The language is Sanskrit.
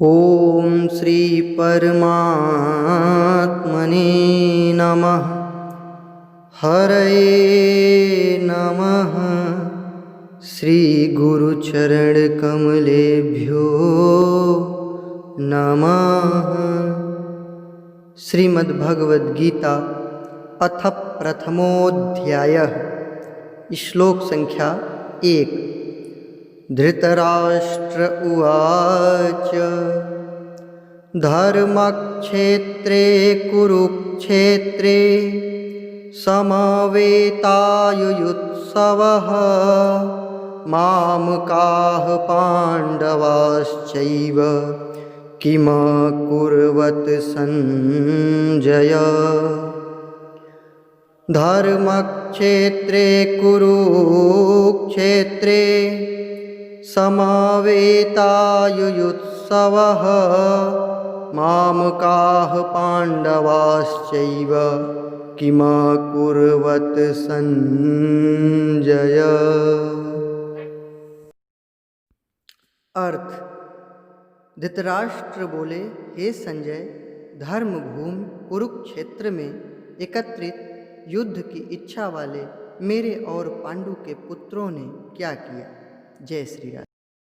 ओम श्री परमात्मने नमः। हरये नमः। श्री गुरुचरण कमलेभ्यो नमः। श्रीमद्भगवद गीता अथ प्रथमोऽध्यायः। श्लोक संख्या 1। धृतराष्ट्र उवाच धर्मक्षेत्रे कुरुक्षेत्रे समवेतायुयुत्सवः मामकाः पाण्डवाश्चैव किमकुर्वत सञ्जय। धर्मक्षेत्रे कुरुक्षेत्रे समवेतायुयुत्सवः मामकाः पाण्डवाश्चैव किमकुर्वत सञ्जय। अर्थ। धृतराष्ट्र बोले, हे संजय, धर्मभूमि कुरुक्षेत्र में एकत्रित युद्ध की इच्छा वाले मेरे और पांडु के पुत्रों ने क्या किया। जय श्री राम।